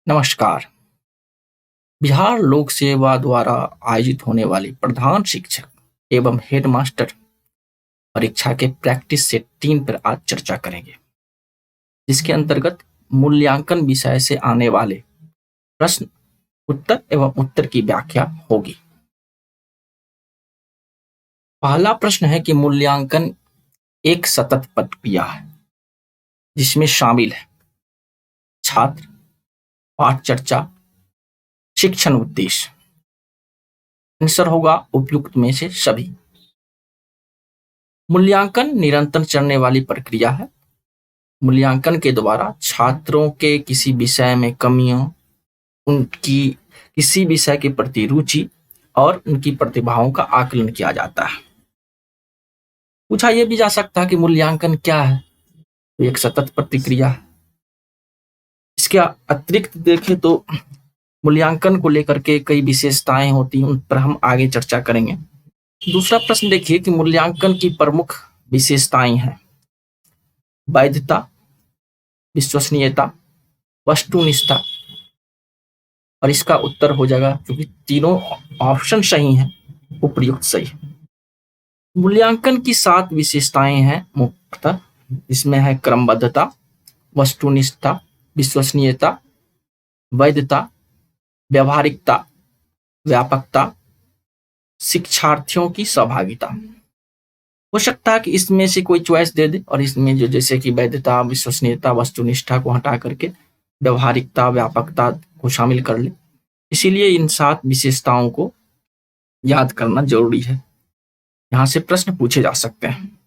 नमस्कार। बिहार लोक सेवा द्वारा आयोजित होने वाली प्रधान शिक्षक एवं हेडमास्टर परीक्षा के प्रैक्टिस सेट 3 पर आज चर्चा करेंगे, जिसके अंतर्गत मूल्यांकन विषय से आने वाले प्रश्न उत्तर एवं उत्तर की व्याख्या होगी। पहला प्रश्न है कि मूल्यांकन एक सतत प्रक्रिया है, जिसमें शामिल है छात्र, पाठ चर्चा, शिक्षण उद्देश्य। आंसर होगा उपयुक्त में से सभी। मूल्यांकन निरंतर चलने वाली प्रक्रिया है। मूल्यांकन के द्वारा छात्रों के किसी विषय में कमियों, उनकी किसी विषय के प्रति रुचि और उनकी प्रतिभाओं का आकलन किया जाता है। पूछा यह भी जा सकता है कि मूल्यांकन क्या है? तो एक सतत प्रतिक्रिया है। इसके अतिरिक्त देखें तो मूल्यांकन को लेकर के कई विशेषताएं होती हैं, उन पर हम आगे चर्चा करेंगे। दूसरा प्रश्न देखिए कि मूल्यांकन की प्रमुख विशेषताएं हैं वैधता, विश्वसनीयता, वस्तुनिष्ठता। और इसका उत्तर हो जाएगा, क्योंकि तीनों ऑप्शन सही हैं, उपयुक्त सही। मूल्यांकन की 7 विशेषताएं हैं मुख्यतः। इसमें है क्रमबद्धता, वस्तुनिष्ठता, विश्वसनीयता, वैधता, व्यावहारिकता, व्यापकता, शिक्षार्थियों की सहभागिता। हो सकता है कि इसमें से कोई चॉइस दे दे और इसमें जो जैसे कि वैधता, विश्वसनीयता, वस्तुनिष्ठा को हटा करके व्यावहारिकता, व्यापकता को शामिल कर ले। इसीलिए इन 7 विशेषताओं को याद करना जरूरी है। यहाँ से प्रश्न पूछे जा सकते हैं।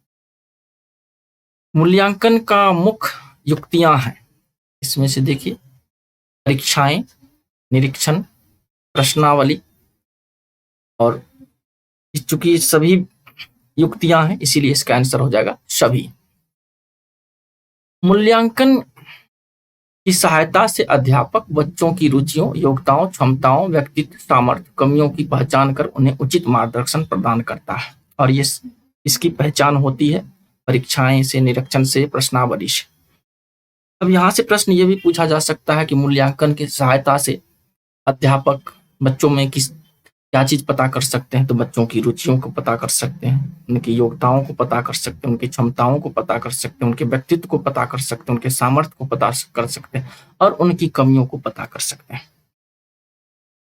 मूल्यांकन का मुख्य युक्तियां हैं, इसमें से देखिए परीक्षाएं, निरीक्षण, प्रश्नावली। और चूंकि सभी युक्तियां हैं, इसीलिए इसका आंसर हो जाएगा सभी। मूल्यांकन की सहायता से अध्यापक बच्चों की रुचियों, योग्यताओं, क्षमताओं, व्यक्तित्व, सामर्थ्य, कमियों की पहचान कर उन्हें उचित मार्गदर्शन प्रदान करता है। और ये इसकी पहचान होती है परीक्षाएं से, निरीक्षण से, प्रश्नावली से। अब यहाँ से प्रश्न ये भी पूछा जा सकता है कि मूल्यांकन की सहायता से अध्यापक बच्चों में क्या चीज पता कर सकते हैं? तो बच्चों की रुचियों को पता कर सकते हैं, उनकी योग्यताओं को पता कर सकते हैं, उनकी क्षमताओं को पता कर सकते हैं, उनके व्यक्तित्व को पता कर सकते हैं, उनके सामर्थ्य को पता कर सकते हैं और उनकी कमियों को पता कर सकते हैं।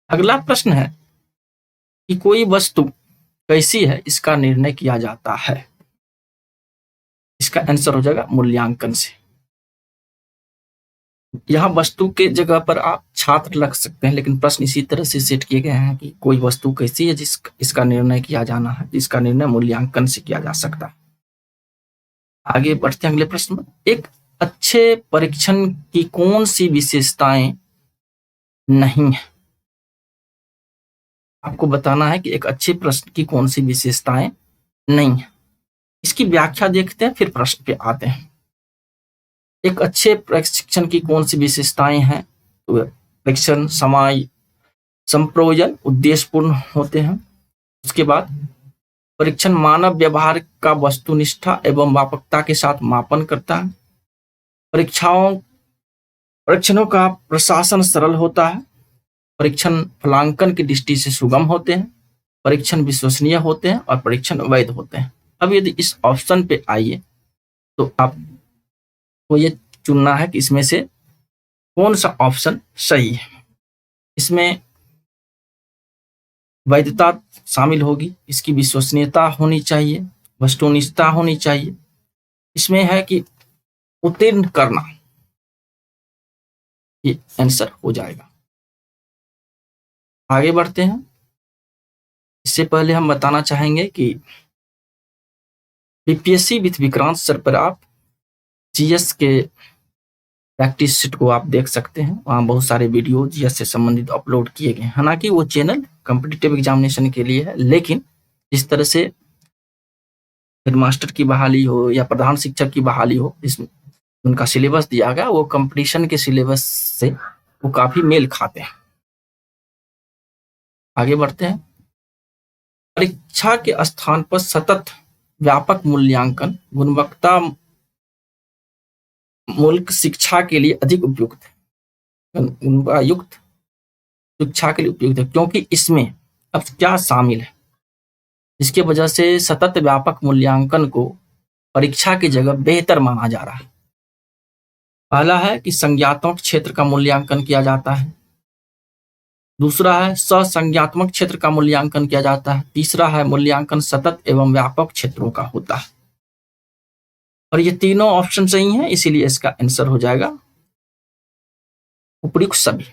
अगला प्रश्न है कि कोई वस्तु कैसी है, इसका निर्णय किया जाता है। इसका आंसर हो जाएगा मूल्यांकन से। यहाँ वस्तु के जगह पर आप छात्र लग सकते हैं, लेकिन प्रश्न इसी तरह से सेट किए गए हैं कि कोई वस्तु कैसी है इसका निर्णय किया जाना है, जिसका निर्णय मूल्यांकन से किया जा सकता है। आगे बढ़ते हैं अगले प्रश्न में। एक अच्छे परीक्षण की कौन सी विशेषताएं नहीं है? आपको बताना है कि एक अच्छे प्रश्न की कौन सी विशेषताएं नहीं है। इसकी व्याख्या देखते हैं, फिर प्रश्न पे आते हैं। एक अच्छे प्रशिक्षण की कौन सी विशेषताएं हैं? तो परीक्षण समय संप्रयोजन उद्देश्यपूर्ण होते हैं। उसके बाद परीक्षण मानव व्यवहार का वस्तुनिष्ठा एवं व्यापकता के साथ मापन करता है। परीक्षणों का प्रशासन सरल होता है। परीक्षण फलांकन की दृष्टि से सुगम होते हैं। परीक्षण विश्वसनीय होते हैं और परीक्षण वैध होते हैं। अब यदि इस ऑप्शन पे आइए तो आपको ये चुनना है कि इसमें से कौन सा ऑप्शन सही है। इसमें वैधता शामिल होगी, इसकी विश्वसनीयता होनी चाहिए, वस्तुनिष्ठता होनी चाहिए। इसमें है कि उत्तीर्ण करना, ये आंसर हो जाएगा। आगे बढ़ते हैं। इससे पहले हम बताना चाहेंगे कि बीपीएससी विथ विक्रांत सर पर आप जीएस के प्रैक्टिस शीट को आप देख सकते हैं। वहाँ बहुत सारे वीडियो जीएस से संबंधित अपलोड किए गए हैं। हालांकि वो चैनल कॉम्पिटिटिव एग्जामिनेशन के लिए है, लेकिन जिस तरह से हेडमास्टर की बहाली हो या प्रधान शिक्षक की बहाली हो, इसमें उनका सिलेबस दिया गया, वो कंपटीशन के सिलेबस से वो काफी मेल खाते हैं। आगे बढ़ते हैं। परीक्षा के स्थान पर सतत व्यापक मूल्यांकन गुणवत्ता मूलक शिक्षा के लिए अधिक उपयुक्त है। उनका युक्त शिक्षा के लिए उपयुक्त है, क्योंकि इसमें अब क्या शामिल है, जिसकी वजह से सतत व्यापक मूल्यांकन को परीक्षा की जगह बेहतर माना जा रहा है। पहला है कि संज्ञात्मक क्षेत्र का मूल्यांकन किया जाता है। दूसरा है ससंज्ञात्मक क्षेत्र का मूल्यांकन किया जाता है। तीसरा है मूल्यांकन सतत एवं व्यापक क्षेत्रों का होता है। और ये तीनों ऑप्शन सही हैं, इसीलिए इसका आंसर हो जाएगा उपयुक्त सभी।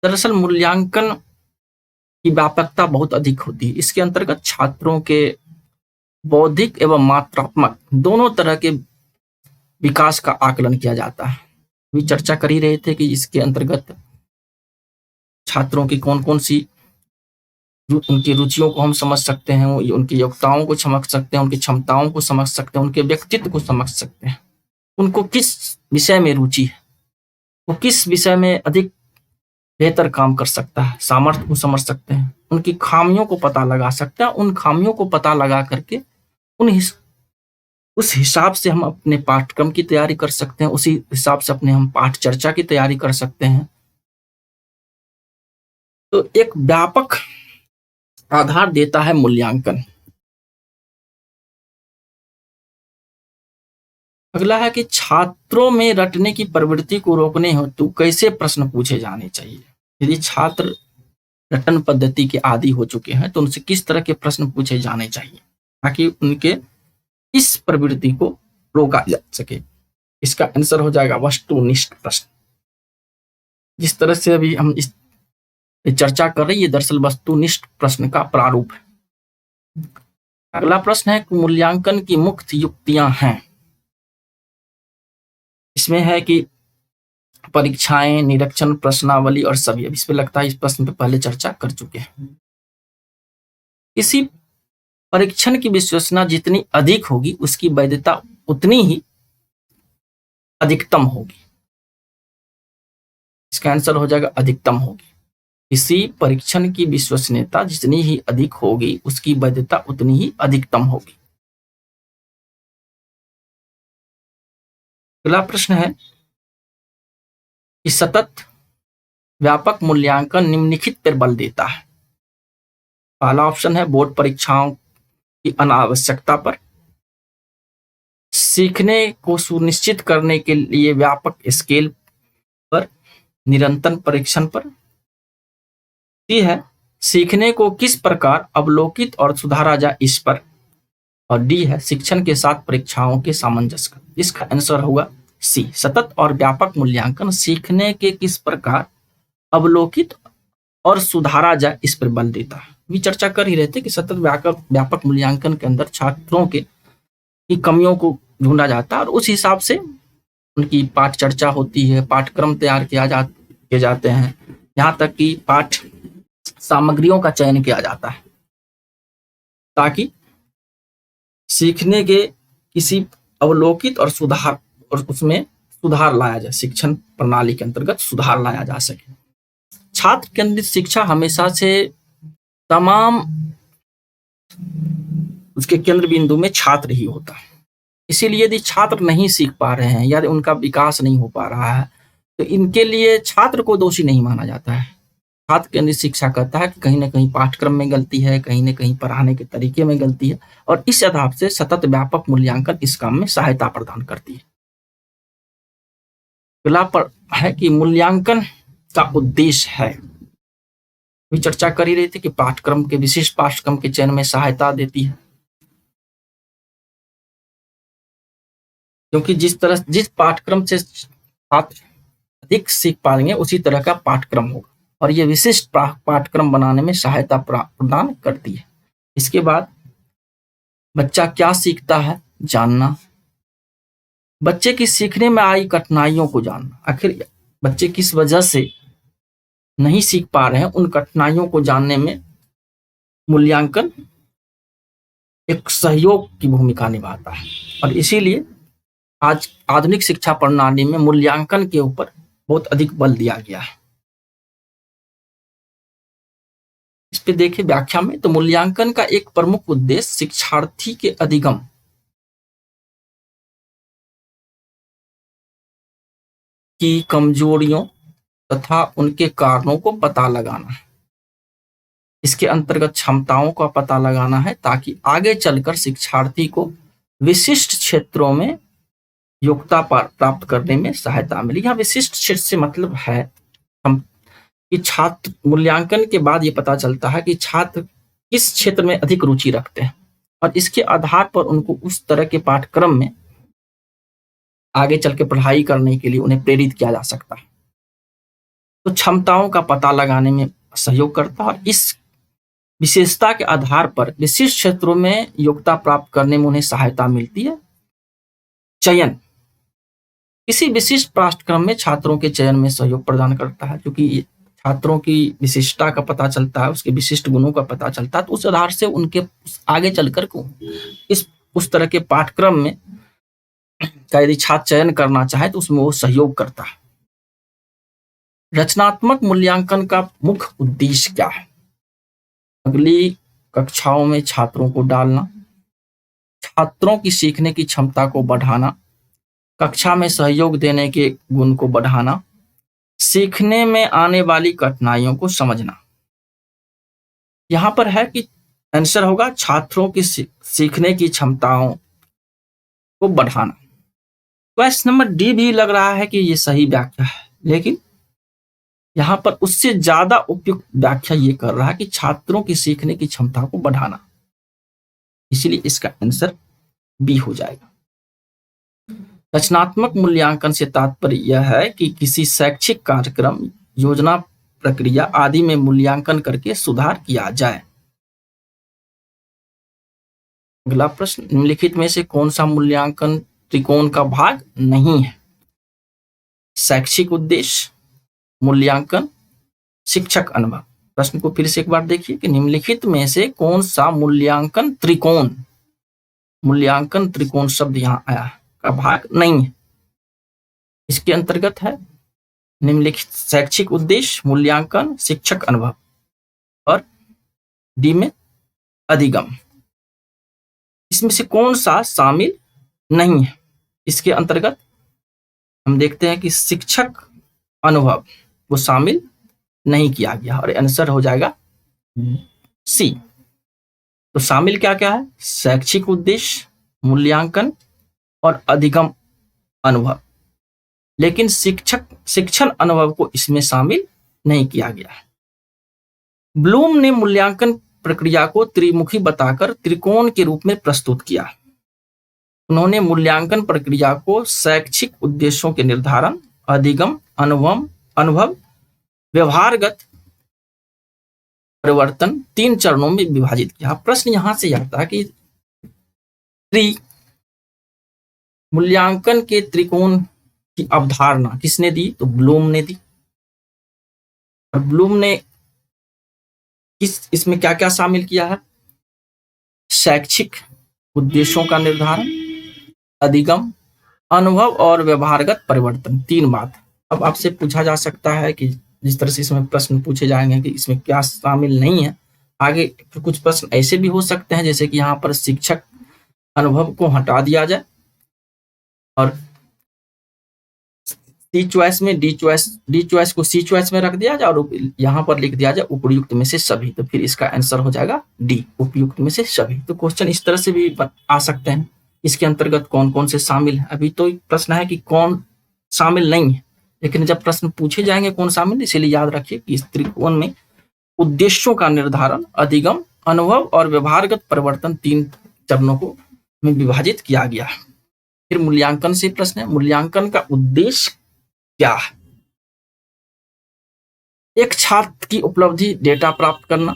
दरअसल मूल्यांकन की व्यापकता बहुत अधिक होती है। इसके अंतर्गत छात्रों के बौद्धिक एवं मात्रात्मक दोनों तरह के विकास का आकलन किया जाता है। अभी चर्चा कर ही रहे थे कि इसके अंतर्गत छात्रों की कौन कौन सी उनकी रुचियों को हम समझ सकते हैं, उनकी योग्यताओं को समझ सकते हैं, उनकी क्षमताओं को समझ सकते हैं, उनके व्यक्तित्व को समझ सकते हैं, उनको किस विषय में रुचि है, वो किस विषय में अधिक बेहतर काम कर सकता है, सामर्थ्य को समझ सकते हैं, उनकी खामियों को पता लगा सकते हैं। उन खामियों को पता लगा करके उस हिसाब से हम अपने पाठ्यक्रम की तैयारी कर सकते हैं, उसी हिसाब से अपने हम पाठ चर्चा की तैयारी कर सकते हैं। तो एक व्यापक आधार देता है मूल्यांकन। अगला है कि छात्रों में रटने की प्रवृत्ति को रोकने हेतु कैसे प्रश्न पूछे जाने चाहिए। यदि छात्र रटन पद्धति के आदी हो चुके हैं तो उनसे किस तरह के प्रश्न पूछे जाने चाहिए ताकि उनके इस प्रवृत्ति को रोका जा सके। इसका आंसर हो जाएगा वस्तुनिष्ठ प्रश्न। जिस तरह से अभी हम इस चर्चा कर रही है, दरअसल वस्तुनिष्ठ प्रश्न का प्रारूप है। अगला प्रश्न है कि मूल्यांकन की मुख्य युक्तियां हैं। इसमें है कि परीक्षाएं, निरीक्षण, प्रश्नावली और सभी। अब इस पे लगता है इस प्रश्न पे पहले चर्चा कर चुके हैं। किसी परीक्षण की विश्वसनीयता जितनी अधिक होगी उसकी वैधता उतनी ही अधिकतम होगी। इसका आंसर हो जाएगा अधिकतम होगी। किसी परीक्षण की विश्वसनीयता जितनी ही अधिक होगी उसकी वैधता उतनी ही अधिकतम होगी। अगला प्रश्न है कि सतत व्यापक मूल्यांकन निम्नलिखित पर बल देता है। पहला ऑप्शन है बोर्ड परीक्षाओं की अनावश्यकता पर, सीखने को सुनिश्चित करने के लिए व्यापक स्केल पर, निरंतर परीक्षण पर। सी है सीखने को किस प्रकार अवलोकित और सुधारा जाए इस पर। और डी है शिक्षण के साथ परीक्षाओं के सामंजस्य का। इसका आंसर होगा सी, सतत और व्यापक मूल्यांकन सीखने के किस प्रकार अवलोकित और सुधारा जाए इस पर बल देता है। भी चर्चा कर ही रहे थे कि सतत व्यापक मूल्यांकन के अंदर छात्रों के की कमियों को ढूंढा जाता है और उस हिसाब से उनकी पाठ चर्चा होती है, पाठ्यक्रम तैयार किए जाते हैं, यहाँ तक कि पाठ सामग्रियों का चयन किया जाता है ताकि सीखने के किसी अवलोकित और सुधार और उसमें सुधार लाया जाए, शिक्षण प्रणाली के अंतर्गत सुधार लाया जा सके। छात्र केंद्रित शिक्षा हमेशा से तमाम उसके केंद्र बिंदु में छात्र ही होता है। इसीलिए यदि छात्र नहीं सीख पा रहे हैं या उनका विकास नहीं हो पा रहा है तो इनके लिए छात्र को दोषी नहीं माना जाता है। छात्र केंद्रित शिक्षा कहता है कि कहीं ना कहीं पाठ्यक्रम में गलती है, कहीं ना कहीं पढ़ाने के तरीके में गलती है और इस आधार से सतत व्यापक मूल्यांकन इस काम में सहायता प्रदान करती है। अगला पर है कि मूल्यांकन का उद्देश्य है। भी चर्चा कर ही रही थी कि पाठ्यक्रम के विशिष्ट पाठ्यक्रम के चयन में सहायता देती है, क्योंकि जिस पाठ्यक्रम से छात्र अधिक सीख पाएंगे उसी तरह का पाठ्यक्रम होगा और ये विशिष्ट पाठ्यक्रम बनाने में सहायता प्रदान करती है। इसके बाद बच्चा क्या सीखता है जानना, बच्चे की सीखने में आई कठिनाइयों को जानना, आखिर बच्चे किस वजह से नहीं सीख पा रहे हैं, उन कठिनाइयों को जानने में मूल्यांकन एक सहयोग की भूमिका निभाता है और इसीलिए आज आधुनिक शिक्षा प्रणाली में मूल्यांकन के ऊपर बहुत अधिक बल दिया गया है। इस पे देखिए व्याख्या में, तो मूल्यांकन का एक प्रमुख उद्देश्य शिक्षार्थी के अधिगम की कमजोरियों तथा उनके कारणों को पता लगाना। इसके अंतर्गत क्षमताओं का पता लगाना है ताकि आगे चलकर शिक्षार्थी को विशिष्ट क्षेत्रों में योग्यता प्राप्त करने में सहायता मिले। यहाँ विशिष्ट क्षेत्र से मतलब है हम कि छात्र मूल्यांकन के बाद ये पता चलता है कि छात्र किस क्षेत्र में अधिक रुचि रखते हैं और इसके आधार पर उनको उस तरह के पाठ्यक्रम में आगे चल के पढ़ाई करने के लिए उन्हें प्रेरित किया जा सकता है। तो क्षमताओं का पता लगाने में सहयोग करता है और इस विशेषता के आधार पर विशिष्ट क्षेत्रों में योग्यता प्राप्त करने में उन्हें सहायता मिलती है। चयन किसी विशिष्ट पाठ्यक्रम में छात्रों के चयन में सहयोग प्रदान करता है, क्योंकि छात्रों की विशिष्टता का पता चलता है, उसके विशिष्ट गुणों का पता चलता है, तो उस आधार से उनके आगे चलकर को उस तरह के पाठ्यक्रम में का यदि छात्र चयन करना चाहे तो उसमें वो सहयोग करता है। रचनात्मक मूल्यांकन का मुख्य उद्देश्य क्या है? अगली कक्षाओं में छात्रों को डालना, छात्रों की सीखने की क्षमता को बढ़ाना, कक्षा में सहयोग देने के गुण को बढ़ाना, सीखने में आने वाली कठिनाइयों को समझना। यहां पर है कि आंसर होगा छात्रों की सीखने की क्षमताओं को बढ़ाना। क्वेश्चन नंबर डी भी लग रहा है कि ये सही व्याख्या है, लेकिन यहां पर उससे ज्यादा उपयुक्त व्याख्या ये कर रहा है कि छात्रों की सीखने की क्षमता को बढ़ाना, इसलिए इसका आंसर बी हो जाएगा। रचनात्मक मूल्यांकन से तात्पर्य यह है कि किसी शैक्षिक कार्यक्रम, योजना, प्रक्रिया आदि में मूल्यांकन करके सुधार किया जाए। अगला प्रश्न, निम्नलिखित में से कौन सा मूल्यांकन त्रिकोण का भाग नहीं है? शैक्षिक उद्देश्य, मूल्यांकन, शिक्षक अनुभव। प्रश्न को फिर से एक बार देखिए कि निम्नलिखित में से कौन सा मूल्यांकन त्रिकोण शब्द यहां आया है का भाग नहीं है। इसके अंतर्गत है निम्नलिखित शैक्षिक उद्देश्य, मूल्यांकन, शिक्षक अनुभव और डी में अधिगम। इसमें से कौन सा शामिल नहीं है? इसके अंतर्गत हम देखते हैं कि शिक्षक अनुभव वो शामिल नहीं किया गया और आंसर हो जाएगा सी। तो शामिल क्या क्या है? शैक्षिक उद्देश्य, मूल्यांकन और अधिगम अनुभव, लेकिन शिक्षण अनुभव को इसमें शामिल नहीं किया गया है। ब्लूम ने मूल्यांकन प्रक्रिया को त्रिमुखी बताकर त्रिकोण के रूप में प्रस्तुत किया। उन्होंने मूल्यांकन प्रक्रिया को शैक्षिक उद्देश्यों के निर्धारण, अधिगम, अनुभव, व्यवहारगत परिवर्तन 3 चरणों में विभाजित किया। प्रश्न यहां से आता है कि मूल्यांकन के त्रिकोण की अवधारणा किसने दी? तो ब्लूम ने दी। और ब्लूम ने इसमें क्या क्या शामिल किया है? शैक्षिक उद्देश्यों का निर्धारण, अधिगम, अनुभव और व्यवहारगत परिवर्तन, 3 बात। अब आपसे पूछा जा सकता है कि जिस तरह से इसमें प्रश्न पूछे जाएंगे कि इसमें क्या शामिल नहीं है, आगे कुछ प्रश्न ऐसे भी हो सकते हैं जैसे कि यहाँ पर शिक्षक अनुभव को हटा दिया जाए और डी चॉइस को सी चॉइस में रख दिया जाए और यहाँ पर लिख दिया जाए उपयुक्त में से सभी, तो फिर इसका आंसर हो जाएगा डी, उपयुक्त में से सभी। तो क्वेश्चन इस तरह से भी आ सकते हैं। इसके अंतर्गत कौन कौन से शामिल है? अभी तो प्रश्न है कि कौन शामिल नहीं है, लेकिन जब प्रश्न पूछे जाएंगे कौन शामिल, इसीलिए याद रखिए कि इस त्रिकोण में उद्देश्यों का निर्धारण, अधिगम, अनुभव और व्यवहारगत परिवर्तन 3 चरणों को में विभाजित किया गया। फिर मूल्यांकन से प्रश्न है, मूल्यांकन का उद्देश्य क्या है? एक छात्र की उपलब्धि डेटा प्राप्त करना,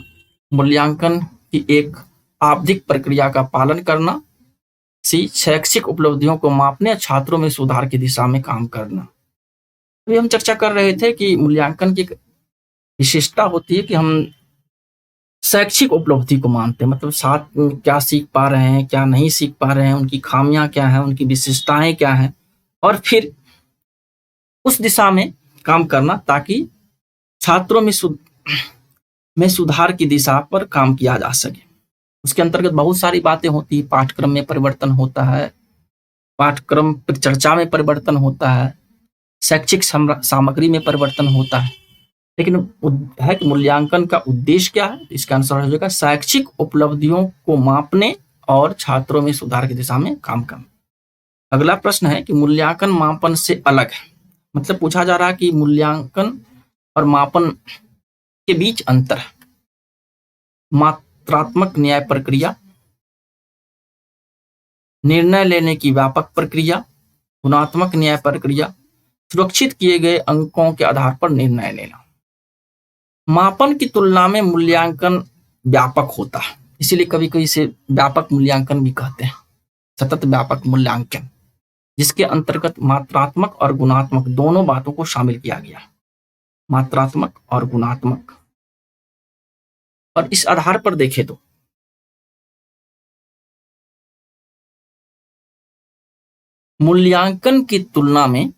मूल्यांकन की एक आवधिक प्रक्रिया का पालन करना, सी शैक्षिक उपलब्धियों को मापने और छात्रों में सुधार की दिशा में काम करना। अभी हम चर्चा कर रहे थे कि मूल्यांकन की विशेषता होती है कि हम शैक्षिक उपलब्धि को मानते हैं, मतलब साथ में क्या सीख पा रहे हैं, क्या नहीं सीख पा रहे हैं, उनकी खामियां क्या हैं, उनकी विशेषताएं क्या हैं, और फिर उस दिशा में काम करना ताकि छात्रों में सुधार की दिशा पर काम किया जा सके। उसके अंतर्गत बहुत सारी बातें होती है, पाठ्यक्रम में परिवर्तन होता है, पाठ्यक्रम पर चर्चा में परिवर्तन होता है, शैक्षिक सामग्री में परिवर्तन होता है। लेकिन है कि मूल्यांकन का उद्देश्य क्या है? इसका आंसर हो जाएगा शैक्षिक उपलब्धियों को मापने और छात्रों में सुधार की दिशा में काम करना। अगला प्रश्न है कि मूल्यांकन मापन से अलग है। मतलब पूछा जा रहा है कि मूल्यांकन और मापन के बीच अंतर है। मात्रात्मक न्याय प्रक्रिया, निर्णय लेने की व्यापक प्रक्रिया, गुणात्मक न्याय प्रक्रिया, सुरक्षित किए गए अंकों के आधार पर निर्णय लेना। मापन की तुलना में मूल्यांकन व्यापक होता है, इसीलिए कभी कभी इसे व्यापक मूल्यांकन भी कहते हैं। सतत व्यापक मूल्यांकन, जिसके अंतर्गत मात्रात्मक और गुणात्मक दोनों बातों को शामिल किया गया। मात्रात्मक और गुणात्मक। और इस आधार पर देखें तो मूल्यांकन की तुलना में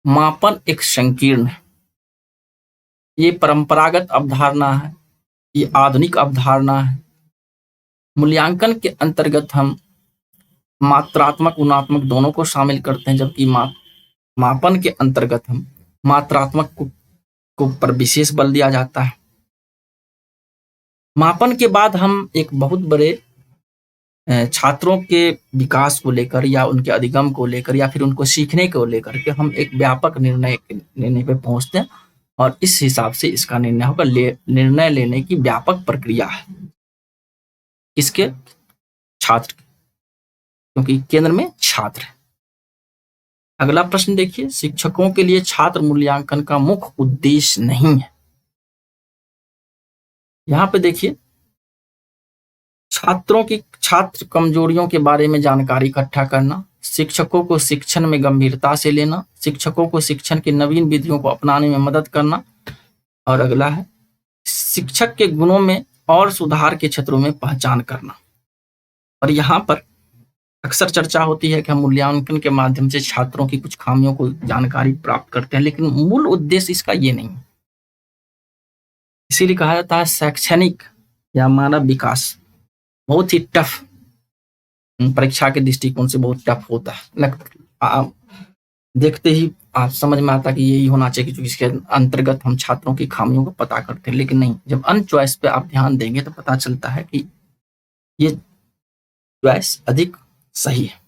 मापन एक संकीर्ण है। ये परंपरागत अवधारणा है, ये आधुनिक अवधारणा है। मूल्यांकन के अंतर्गत हम मात्रात्मक गुणात्मक दोनों को शामिल करते हैं, जबकि मापन के अंतर्गत हम मात्रात्मक को पर विशेष बल दिया जाता है। मापन के बाद हम एक बहुत बड़े छात्रों के विकास को लेकर या उनके अधिगम को लेकर या फिर उनको सीखने को लेकर के हम एक व्यापक निर्णय लेने पे पहुंचते हैं, और इस हिसाब से इसका निर्णय होगा निर्णय लेने की व्यापक प्रक्रिया है। किसके? छात्र, क्योंकि केंद्र में छात्र है। अगला प्रश्न देखिए, शिक्षकों के लिए छात्र मूल्यांकन का मुख्य उद्देश्य नहीं है। यहां पे देखिए, छात्र कमजोरियों के बारे में जानकारी इकट्ठा करना, शिक्षकों को शिक्षण में गंभीरता से लेना, शिक्षकों को शिक्षण की नवीन विधियों को अपनाने में मदद करना, और अगला है शिक्षक के गुणों में और सुधार के क्षेत्रों में पहचान करना। और यहाँ पर अक्सर चर्चा होती है कि हम मूल्यांकन के माध्यम से छात्रों की कुछ खामियों को जानकारी प्राप्त करते हैं, लेकिन मूल उद्देश्य इसका ये नहीं है। इसीलिए कहा जाता है शैक्षणिक या मानव विकास बहुत ही टफ, परीक्षा के दृष्टिकोण से बहुत टफ होता है। देखते ही आप समझ में आता कि यही होना चाहिए कि इसके अंतर्गत हम छात्रों की खामियों को पता करते हैं, लेकिन नहीं, जब अन चॉइस पे आप ध्यान देंगे तो पता चलता है कि ये चॉइस अधिक सही है।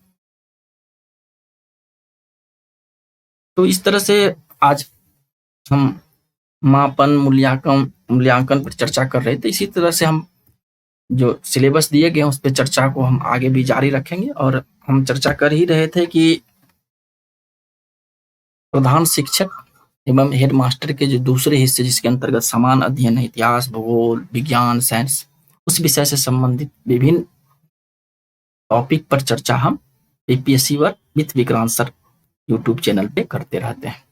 तो इस तरह से आज हम मापन मूल्यांकन पर चर्चा कर रहे थे। इसी तरह से हम जो सिलेबस दिए गए उस पर चर्चा को हम आगे भी जारी रखेंगे। और हम चर्चा कर ही रहे थे कि प्रधान शिक्षक एवं हेडमास्टर के जो दूसरे हिस्से, जिसके अंतर्गत समान अध्ययन है, इतिहास, भूगोल, विज्ञान, साइंस, उस विषय से संबंधित विभिन्न टॉपिक पर चर्चा हम APSC work with Vikrant sir YouTube channel पे करते रहते हैं।